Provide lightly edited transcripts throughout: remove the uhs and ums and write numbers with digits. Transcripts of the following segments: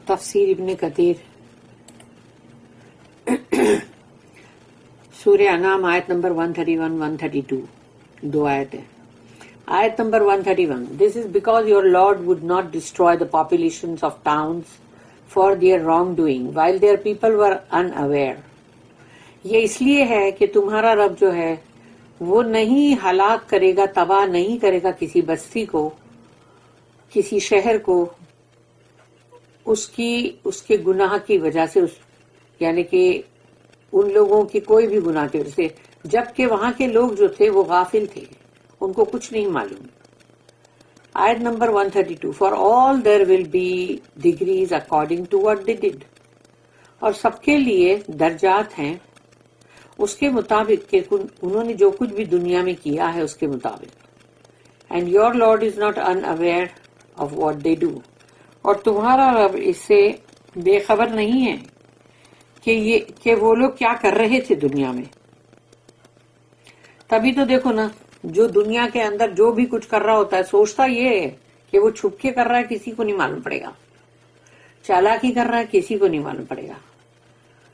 تفسیر ابن کثیر سورہ انعام آیت نمبر 131 132 دو آیت ہے. آیت number 131 This is because your Lord would not destroy the populations of towns for their wrongdoing while their people were unaware. یہ اس لیے ہے کہ تمہارا رب جو ہے وہ نہیں ہلاک کرے گا، تباہ نہیں کرے گا کسی بستی کو، کسی شہر کو اس کے گناہ کی وجہ سے، یعنی کہ ان لوگوں کی کوئی بھی گناہ کی وجہ سے، جبکہ وہاں کے لوگ جو تھے وہ غافل تھے، ان کو کچھ نہیں معلوم. آیت number 132 For all there will be degrees according to what they did. اور سب کے لیے درجات ہیں اس کے مطابق کہ انہوں نے جو کچھ بھی دنیا میں کیا ہے اس کے مطابق. And your Lord is not unaware of what they do. اور تمہارا رب اس سے بے خبر نہیں ہے کہ وہ لوگ کیا کر رہے تھے دنیا میں. تبھی تو دیکھو نا، جو دنیا کے اندر جو بھی کچھ کر رہا ہوتا ہے سوچتا یہ ہے کہ وہ چھپ کے کر رہا ہے، کسی کو نہیں معلوم پڑے گا، چالاکی کر رہا ہے کسی کو نہیں معلوم پڑے گا.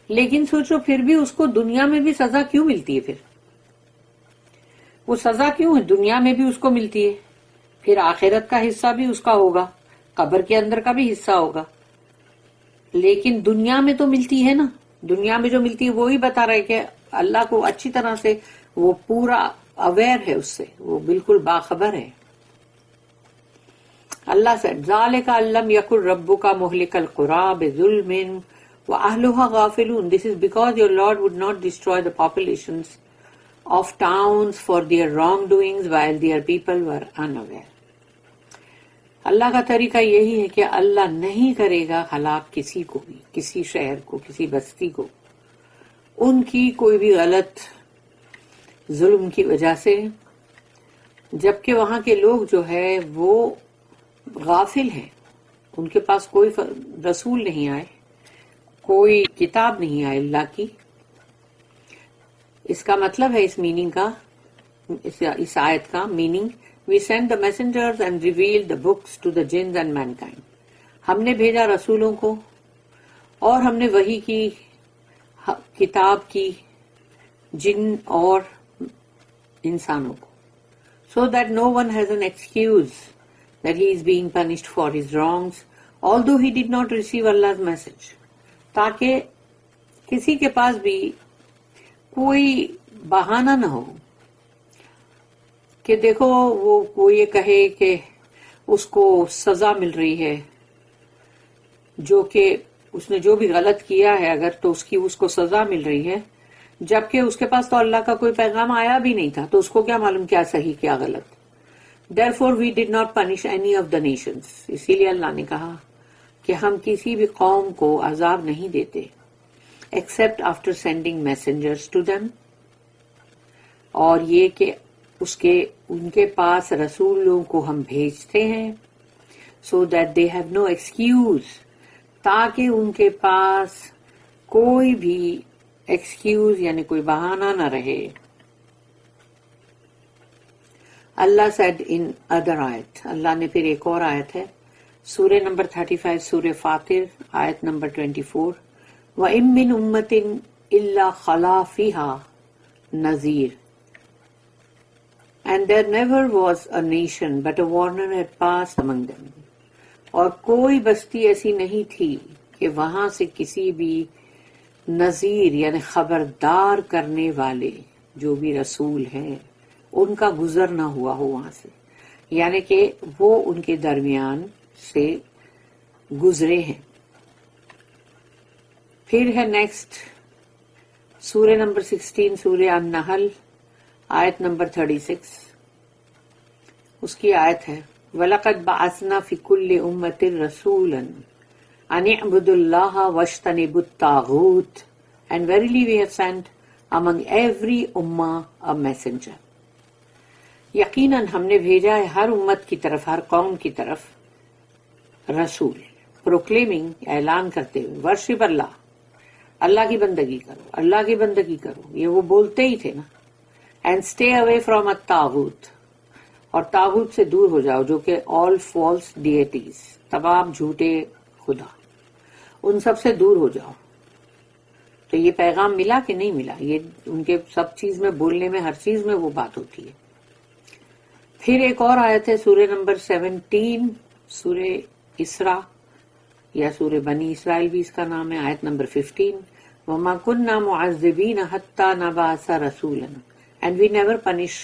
لیکن سوچو پھر بھی اس کو دنیا میں بھی سزا کیوں ملتی ہے؟ پھر وہ سزا کیوں ہے دنیا میں بھی اس کو ملتی ہے؟ پھر آخرت کا حصہ بھی اس کا ہوگا، قبر کے اندر کا بھی حصہ ہوگا. لیکن دنیا میں تو ملتی ہے نا، دنیا میں جو ملتی ہے وہی بتا رہے کہ اللہ کو اچھی طرح سے وہ پورا اویئر ہے، اس سے وہ بالکل باخبر ہے. اللہ سے ذالک علم یکن ربک مہلک القری بظلم واہلها غافلون. This is because your Lord would not destroy the populations of towns for their wrongdoings while their people were unaware. اللہ کا طریقہ یہی ہے کہ اللہ نہیں کرے گا ہلاک کسی کو بھی، کسی شہر کو، کسی بستی کو، ان کی کوئی بھی غلط ظلم کی وجہ سے، جبکہ وہاں کے لوگ جو ہے وہ غافل ہیں، ان کے پاس کوئی رسول نہیں آئے، کوئی کتاب نہیں آئے اللہ کی. اس کا مطلب ہے، اس میننگ کا، اس آیت کا meaning We sent the messengers and revealed the books to the jinns and mankind. ہم نے بھیجا رسولوں کو اور ہم نے وحی کی، کتاب کی جن اور انسانوں کو. So that no one has an excuse that he is being punished for his wrongs, although he did not receive Allah's message. تاکہ کسی کے پاس بھی کوئی بہانہ نہ ہو کہ دیکھو وہ یہ کہے کہ اس کو سزا مل رہی ہے، جو کہ اس نے جو بھی غلط کیا ہے اگر تو اس کو سزا مل رہی ہے، جبکہ اس کے پاس تو اللہ کا کوئی پیغام آیا بھی نہیں تھا، تو اس کو کیا معلوم کیا صحیح کیا غلط. Therefore we did not punish any of the nations. اسی لیے اللہ نے کہا کہ ہم کسی بھی قوم کو عذاب نہیں دیتے except after sending messengers to them. اور یہ کہ ان کے پاس رسولوں کو ہم بھیجتے ہیں so that they have no excuse، تاکہ ان کے پاس کوئی بھی ایکسکیوز یعنی کوئی بہانہ نہ رہے. اللہ said in other آیت، اللہ نے پھر ایک اور آیت ہے سورہ نمبر 35 سورہ فاطر آیت نمبر 24 وَإِن مِّنْ أُمَّةٍ إِلَّا خَلَا فِيهَا نَذِيرٌ. And there never was a nation but a warner had passed among them. اور کوئی بستی ایسی نہیں تھی کہ وہاں سے کسی بھی نذیر یعنی خبردار کرنے والے جو بھی رسول ہیں ان کا گزر نہ ہوا ہو وہاں سے، یعنی کہ وہ ان کے درمیان سے گزرے ہیں. پھر ہے نیکسٹ سورہ نمبر 16 سورہ النحل آیت نمبر 36. اس کی آیت ہے وَلَقَدْ بَعَثْنَا فِي كُلِّ أُمَّةٍ رَسُولًا أَنِ اعْبُدُوا اللَّهَ وَاجْتَنِبُوا الطَّاغُوتَ And verily we have sent among every ummah a messenger. یقیناً ہم نے بھیجا ہے ہر امت کی طرف، ہر قوم کی طرف رسول، پروکلیمنگ اعلان کرتے ہوئے ورشپ اللہ کی بندگی کرو، اللہ کی بندگی کرو، یہ وہ بولتے ہی تھے نا. اینڈ اسٹے اوے فرام الطاغوت، اور طاغوت سے دور ہو جاؤ جو کہ آل فالس ڈیٹیز، تمام جھوٹے خدا. ان سب سے دور ہو جاؤ. تو یہ پیغام ملا کہ نہیں ملا؟ یہ ان کے سب چیز میں بولنے میں ہر چیز میں وہ بات ہوتی ہے. پھر ایک اور آیت ہے سورہ نمبر 17 سورہ اسراء یا سورہ بنی اسرائیل بھی اس کا نام ہے، آیت نمبر 15. وَمَا كُنَّا مُعَذِّبِينَ حَتَّى نَبْعَثَ رَسُولًا and we never punish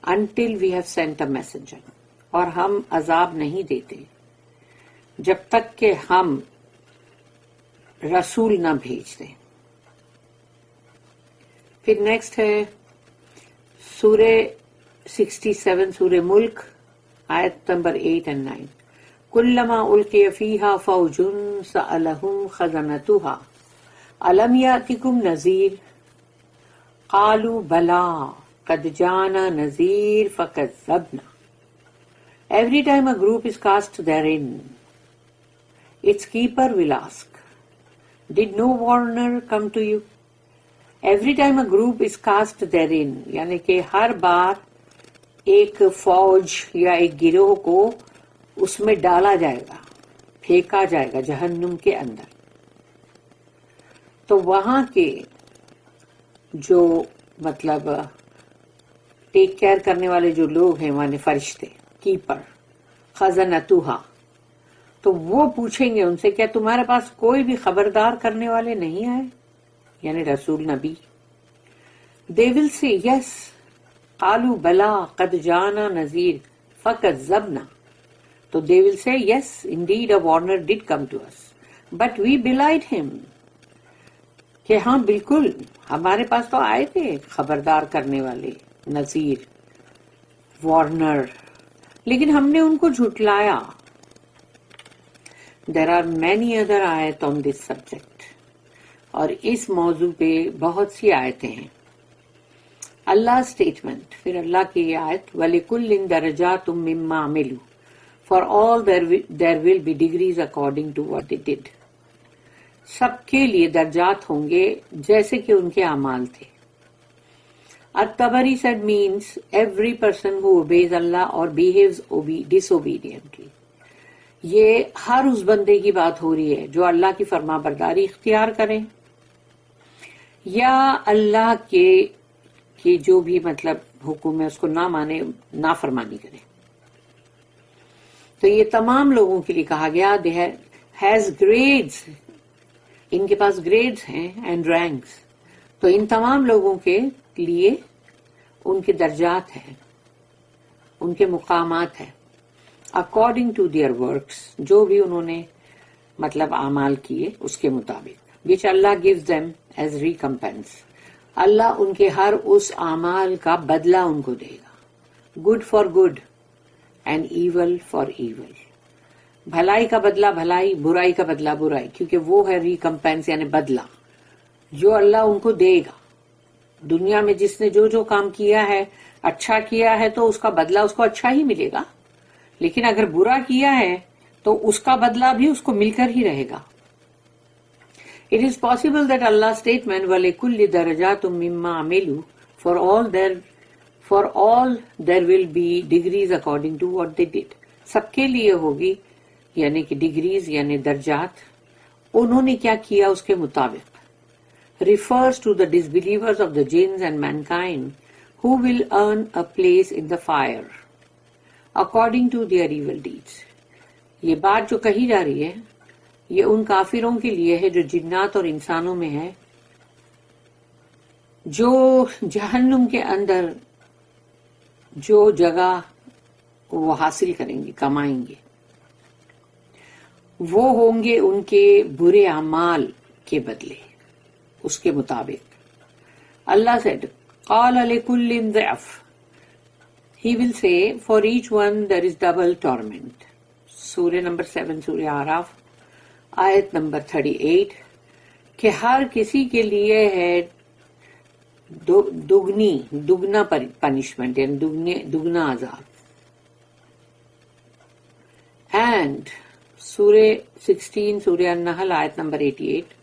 until we have sent a messenger. اور ہم عذاب نہیں دیتے جب تک کہ ہم رسول نہ بھیج دیں. پھر نیکسٹ ہے سورہ 67 سورہ ملک، آیت نمبر 8 and 9. كلما ألقي فيها فوج سألهم خزنتها ألم يأتكم نذير قالوا بلى قد جاءنا نذير فكذبنا. Every time a group is cast therein, its keeper will ask, did no warner come to you? Every time a group is cast therein, یعنی کہ ہر بار ایک فوج یا ایک گروہ کو اس میں ڈالا جائے گا، پھینکا جائے گا جہنم کے اندر. تو وہاں کے جو مطلب ٹیک کیئر کرنے والے جو لوگ ہیں مانے فرشتے، کیپر، خزنتوہا، تو وہ پوچھیں گے ان سے کیا تمہارے پاس کوئی بھی خبردار کرنے والے نہیں آئے، یعنی رسول نبی. they will say yes قالوا بلا قد جانا نذیر فکذبنا. تو they will say yes indeed a warner did come to us but we belied him. کہ ہاں بالکل ہمارے پاس تو آئے تھے خبردار کرنے والے، نذیر، وارنر، لیکن ہم نے ان کو جھٹلایا. there are many other آیت on this subject، اور اس موضوع پہ بہت سی آیتیں ہیں. اللہ اسٹیٹمنٹ، پھر اللہ کی یہ آیت وَلِكُلٍّ دَرَجَاتٌ مِّمَّا عَمِلُوا for all there will be degrees according to what they did. سب کے لیے درجات ہوں گے جیسے کہ ان کے اعمال تھے. الطبری said means every person who obeys Allah or behaves disobediently. یہ ہر اس بندے کی بات ہو رہی ہے جو اللہ کی فرما برداری اختیار کرے یا اللہ کے جو بھی مطلب حکم ہے اس کو نہ مانے، نافرمانی کرے. تو یہ تمام لوگوں کے لیے کہا گیا ہیز گریڈز، ان کے پاس گریڈز ہیں اینڈ رینکس. تو ان تمام لوگوں کے لیے ان کے درجات ہیں، ان کے مقامات ہیں اکارڈنگ ٹو دیئر ورکس، جو بھی انہوں نے مطلب اعمال کیے اس کے مطابق. Which Allah gives them as recompense. Allah ان کے ہر اس اعمال کا بدلہ ان کو دے گا. Good for good and evil for evil. بھلائی کا بدلہ بھلائی، برائی کا بدلہ برائی، کیونکہ وہ ہے ریکمپینس یعنی بدلہ جو اللہ ان کو دے گا. دنیا میں جس نے جو کام کیا ہے، اچھا کیا ہے تو اس کا بدلہ اس کو اچھا ہی ملے گا، لیکن اگر برا کیا ہے تو اس کا بدلہ بھی اس کو مل کر ہی رہے گا. It is possible that Allah's statement وَلِكُلِّ دَرَجَاتٌ مِّمَّا عَمِلُوا for all there will be degrees according to what they did. سب کے لیے ہوگی یعنی کہ ڈگریز یعنی درجات انہوں نے کیا کیا اس کے مطابق. refers to the disbelievers of the jinns and mankind who will earn a place in the fire according to their evil deeds. یہ بات جو کہی جا رہی ہے یہ ان کافروں کے لیے ہے جو جنات اور انسانوں میں ہے، جو جہنم کے اندر جو جگہ وہ حاصل کریں گے، کمائیں گے، وہ ہوں گے ان کے برے اعمال کے بدلے اس کے مطابق. اللہ said قال لكل ضعف. He will say for each one there is double torment. سورہ نمبر 7 سورہ آراف آیت نمبر 38 کہ ہر کسی کے لیے ہے دگنا پنشمنٹ یعنی دگنا عذاب. اینڈ سورہ 16 سورہ النحل آیت نمبر 88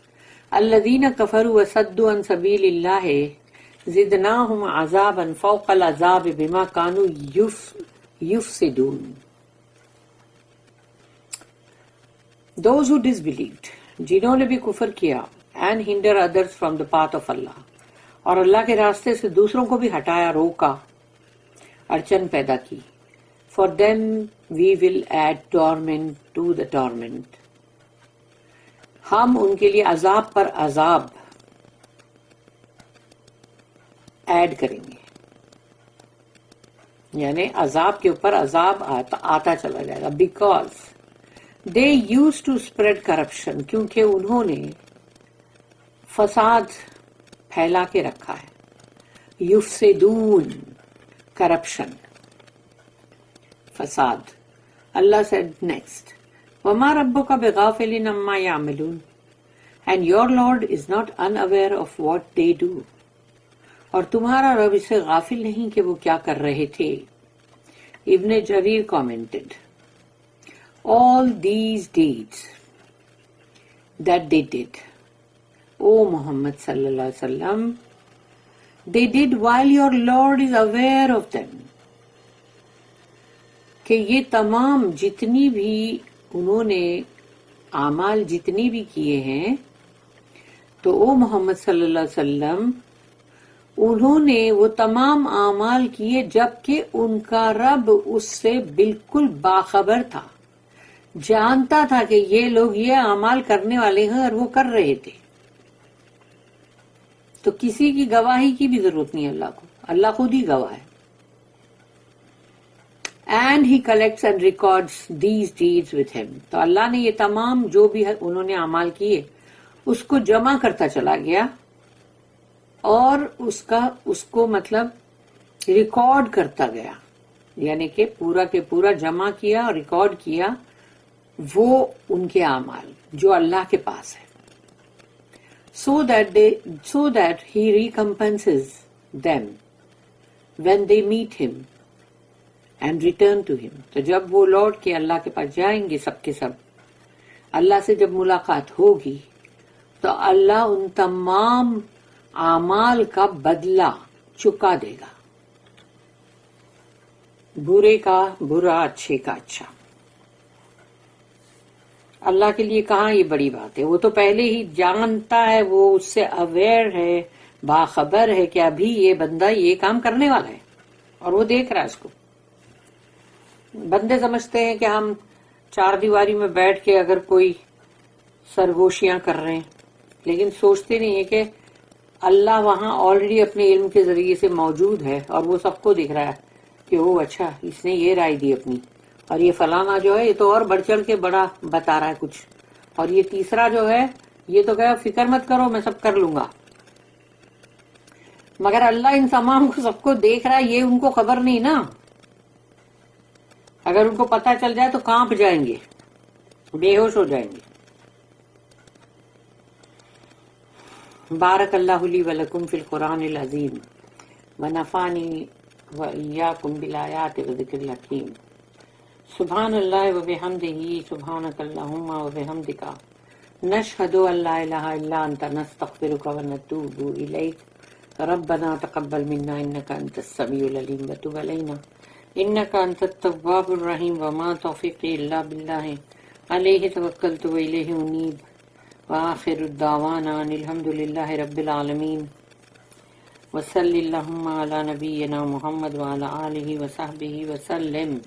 الذین کفروا وصدوا عن سبیل اللہ زدناہم عذابا فوق العذاب بما کانوا یفسدون. Those who disbelieved جنہوں نے بھی کفر کیا and hinder others from the path of Allah, اور اللہ کے راستے سے دوسروں کو بھی ہٹایا، روکا، اڑچن پیدا کی. For them we will add torment to the torment. ہم ان کے لیے عذاب پر عذاب ایڈ کریں گے، یعنی عذاب کے اوپر عذاب آتا چلا جائے گا. Because they use to spread corruption, کیونکہ انہوں نے فساد پھیلا کے رکھا ہے. یفسدون، کرپشن، فساد. اللہ said next, وَمَا رَبُّكَ بِغَافِلٍ عَمَّا يَعْمَلُونَ, and your Lord is not unaware of what they do. اور تمہارا رب اس سے غافل نہیں کہ وہ کیا کر رہے تھے. ابن جریر commented, all these deeds that they did, O Muhammad sallallahu alaihi wasallam, they did while your Lord is aware of them. کہ یہ تمام جتنی بھی انہوں نے اعمال جتنی بھی کیے ہیں، تو او محمد صلی اللہ علیہ وسلم انہوں نے وہ تمام اعمال کیے جبکہ ان کا رب اس سے بالکل باخبر تھا، جانتا تھا کہ یہ لوگ یہ اعمال کرنے والے ہیں اور وہ کر رہے تھے. تو کسی کی گواہی کی بھی ضرورت نہیں اللہ کو، اللہ خود ہی گواہ ہے. And he collects and records these deeds with him. تو اللہ نے یہ تمام جو بھی انہوں نے اعمال کیے اس کو جمع کرتا چلا گیا اور اس کو مطلب ریکارڈ کرتا گیا، یعنی کہ پورا کے پورا جمع کیا اور ریکارڈ کیا وہ ان کے اعمال جو اللہ کے پاس ہے. so that he recompenses them when they meet him and return to him. تو جب وہ لوٹ کے اللہ کے پاس جائیں گے سب کے سب، اللہ سے جب ملاقات ہوگی تو اللہ ان تمام اعمال کا بدلہ چکا دے گا، برے کا برا، اچھے کا اچھا. اللہ کے لیے کہاں یہ بڑی بات ہے، وہ تو پہلے ہی جانتا ہے، وہ اس سے اویئر ہے، باخبر ہے کہ ابھی یہ بندہ یہ کام کرنے والا ہے اور وہ دیکھ رہا ہے اس کو. بندے سمجھتے ہیں کہ ہم چار دیواری میں بیٹھ کے اگر کوئی سرگوشیاں کر رہے ہیں، لیکن سوچتے نہیں ہے کہ اللہ وہاں آلریڈی اپنے علم کے ذریعے سے موجود ہے اور وہ سب کو دیکھ رہا ہے کہ وہ اچھا اس نے یہ رائے دی اپنی، اور یہ فلانا جو ہے یہ تو اور بڑھ چڑھ کے بڑا بتا رہا ہے کچھ، اور یہ تیسرا جو ہے یہ تو کہا فکر مت کرو میں سب کر لوں گا. مگر اللہ ان تمام کو سب کو دیکھ رہا ہے، یہ ان کو خبر نہیں نا. اگر ان کو پتہ چل جائے تو کانپ جائیں گے، بے ہوش ہو جائیں گے. بارک اللہ لی ولکم فی القرآن العظیم ونفعنی وإیاکم بالآیات وذکر الحکیم. سبحان اللہ وبحمدہ، سبحانک اللہم وبحمدک، نشہد ان لا الہ الا انت، نستغفرک ونتوب الیک. ربنا تقبل منا انک انت السمیع العلیم وتب علینا انک انت التواب الرحیم. وما توفیقی الا باللہ، علیہ توکلت والیہ انیب. وآخر الدعوانا ان الحمد للہ رب العالمین. وصلی اللہم علی نبینا محمد وعلی آلہ وصحبہ وسلم.